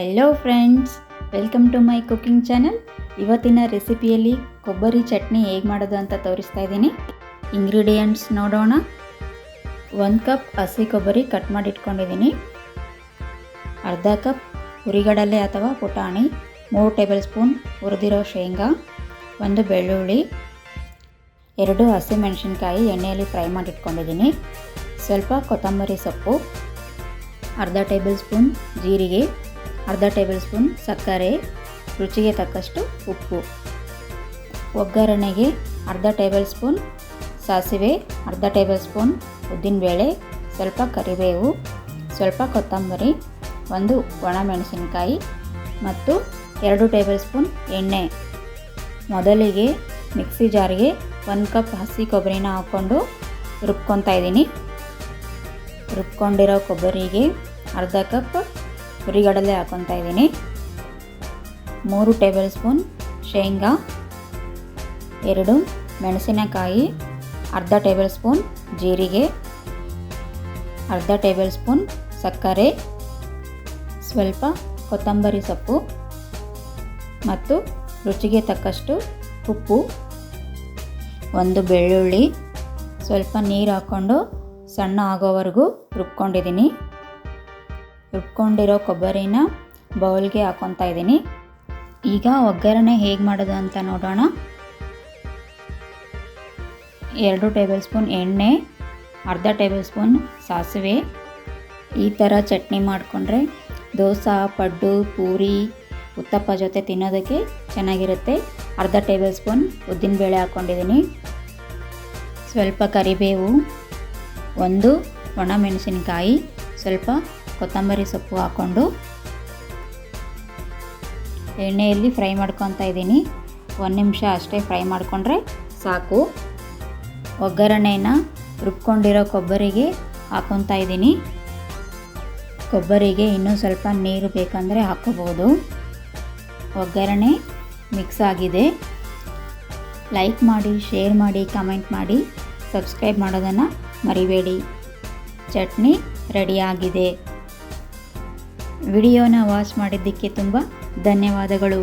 Hello friends, welcome to my cooking channel. ಇವತ್ತಿನ ರೆಸಿಪಿಯಲ್ಲಿ ಕೊಬ್ಬರಿ ಚಟ್ನಿ ಹೇಗೆ ಮಾಡೋದು ಅಂತ ತೋರಿಸ್ತಾ ಇದ್ದೀನಿ. ಇಂಗ್ರೀಡಿಯೆಂಟ್ಸ್ ನೋಡೋಣ. 1 ಕಪ್ ಹಸಿ ಕೊಬ್ಬರಿ ಕಟ್ ಮಾಡಿ ಇಟ್ಕೊಂಡಿದ್ದೀನಿ, ಅರ್ಧ ಕಪ್ ಹುರಿಗಡಲೆ ಅಥವಾ ಪುಟಾಣಿ, 3 ಟೇಬಲ್ ಸ್ಪೂನ್ ಹುರಿದಿರೋ ಶೇಂಗಾ, 1 ಬೆಳ್ಳುಳ್ಳಿ, 2 ಹಸಿಮೆಣಸಿನ್ಕಾಯಿ ಎಣ್ಣೆಯಲ್ಲಿ ಫ್ರೈ ಮಾಡಿ ಇಟ್ಕೊಂಡಿದ್ದೀನಿ, ಸ್ವಲ್ಪ ಕೊತ್ತಂಬರಿ ಸೊಪ್ಪು, ಅರ್ಧ ಟೇಬಲ್ ಸ್ಪೂನ್ ಜೀರಿಗೆ, ಅರ್ಧ ಟೇಬಲ್ ಸ್ಪೂನ್ ಸಕ್ಕರೆ, ರುಚಿಗೆ ತಕ್ಕಷ್ಟು ಉಪ್ಪು. ಒಗ್ಗರಣೆಗೆ ಅರ್ಧ ಟೇಬಲ್ ಸ್ಪೂನ್ ಸಾಸಿವೆ, ಅರ್ಧ ಟೇಬಲ್ ಸ್ಪೂನ್ ಉದ್ದಿನಬೇಳೆ, ಸ್ವಲ್ಪ ಕರಿಬೇವು, ಸ್ವಲ್ಪ ಕೊತ್ತಂಬರಿ, 1 ಒಣಮೆಣಸಿನಕಾಯಿ ಮತ್ತು 2 ಟೇಬಲ್ ಸ್ಪೂನ್ ಎಣ್ಣೆ. ಮೊದಲಿಗೆ ಮಿಕ್ಸಿ ಜಾರಿಗೆ 1 ಕಪ್ ಹಸಿ ಕೊಬ್ಬರಿನ ಹಾಕ್ಕೊಂಡು ರುಬ್ಕೊತಾ ಇದ್ದೀನಿ. ರುಬ್ಕೊಂಡಿರೋ ಕೊಬ್ಬರಿಗೆ ಅರ್ಧ ಕಪ್ ಹುರಿಗಡಲೆ ಹಾಕ್ಕೊತಾ ಇದ್ದೀನಿ, 3 ಟೇಬಲ್ ಸ್ಪೂನ್ ಶೇಂಗಾ, 2 ಮೆಣಸಿನಕಾಯಿ, ಅರ್ಧ ಟೇಬಲ್ ಸ್ಪೂನ್ ಜೀರಿಗೆ, ಅರ್ಧ ಟೇಬಲ್ ಸ್ಪೂನ್ ಸಕ್ಕರೆ, ಸ್ವಲ್ಪ ಕೊತ್ತಂಬರಿ ಸೊಪ್ಪು ಮತ್ತು ರುಚಿಗೆ ತಕ್ಕಷ್ಟು ಉಪ್ಪು, 1 ಬೆಳ್ಳುಳ್ಳಿ, ಸ್ವಲ್ಪ ನೀರು ಹಾಕ್ಕೊಂಡು ಸಣ್ಣ ಆಗೋವರೆಗೂ ರುಬ್ಕೊಂಡಿದ್ದೀನಿ. ರುಬ್ಕೊಂಡಿರೋ ಕೊಬ್ಬರಿನ ಬೌಲ್ಗೆ ಹಾಕ್ಕೊತಾ ಇದ್ದೀನಿ. ಈಗ ಒಗ್ಗರಣೆ ಹೇಗೆ ಮಾಡೋದು ಅಂತ ನೋಡೋಣ. 2 ಟೇಬಲ್ ಸ್ಪೂನ್ ಎಣ್ಣೆ, ಅರ್ಧ ಟೇಬಲ್ ಸ್ಪೂನ್ ಸಾಸಿವೆ. ಈ ಥರ ಚಟ್ನಿ ಮಾಡಿಕೊಂಡ್ರೆ ದೋಸೆ, ಪಡ್ಡು, ಪೂರಿ, ಉತ್ತಪ್ಪ ಜೊತೆ ತಿನ್ನೋದಕ್ಕೆ ಚೆನ್ನಾಗಿರುತ್ತೆ. ಅರ್ಧ ಟೇಬಲ್ ಸ್ಪೂನ್ ಉದ್ದಿನಬೇಳೆ ಹಾಕ್ಕೊಂಡಿದ್ದೀನಿ, ಸ್ವಲ್ಪ ಕರಿಬೇವು, 1 ಒಣಮೆಣಸಿನಕಾಯಿ, ಸ್ವಲ್ಪ ಕೊತ್ತಂಬರಿ ಸೊಪ್ಪು ಹಾಕ್ಕೊಂಡು ಎಣ್ಣೆಯಲ್ಲಿ ಫ್ರೈ ಮಾಡ್ಕೊತಾ ಇದ್ದೀನಿ. 1 ನಿಮಿಷ ಅಷ್ಟೇ ಫ್ರೈ ಮಾಡಿಕೊಂಡ್ರೆ ಸಾಕು. ಒಗ್ಗರಣೆನ ರುಬ್ಕೊಂಡಿರೋ ಕೊಬ್ಬರಿಗೆ ಹಾಕ್ಕೊತಾ ಇದ್ದೀನಿ. ಕೊಬ್ಬರಿಗೆ ಇನ್ನೂ ಸ್ವಲ್ಪ ನೀರು ಬೇಕಂದರೆ ಹಾಕ್ಕೋಬೋದು. ಒಗ್ಗರಣೆ ಮಿಕ್ಸ್ ಆಗಿದೆ. ಲೈಕ್ ಮಾಡಿ, ಶೇರ್ ಮಾಡಿ, ಕಮೆಂಟ್ ಮಾಡಿ, ಸಬ್ಸ್ಕ್ರೈಬ್ ಮಾಡೋದನ್ನು ಮರಿಬೇಡಿ. ಚಟ್ನಿ ರೆಡಿಯಾಗಿದೆ. ವಿಡಿಯೋನ ವಾಚ್ ಮಾಡಿದ್ದಕ್ಕೆ ತುಂಬ ಧನ್ಯವಾದಗಳು.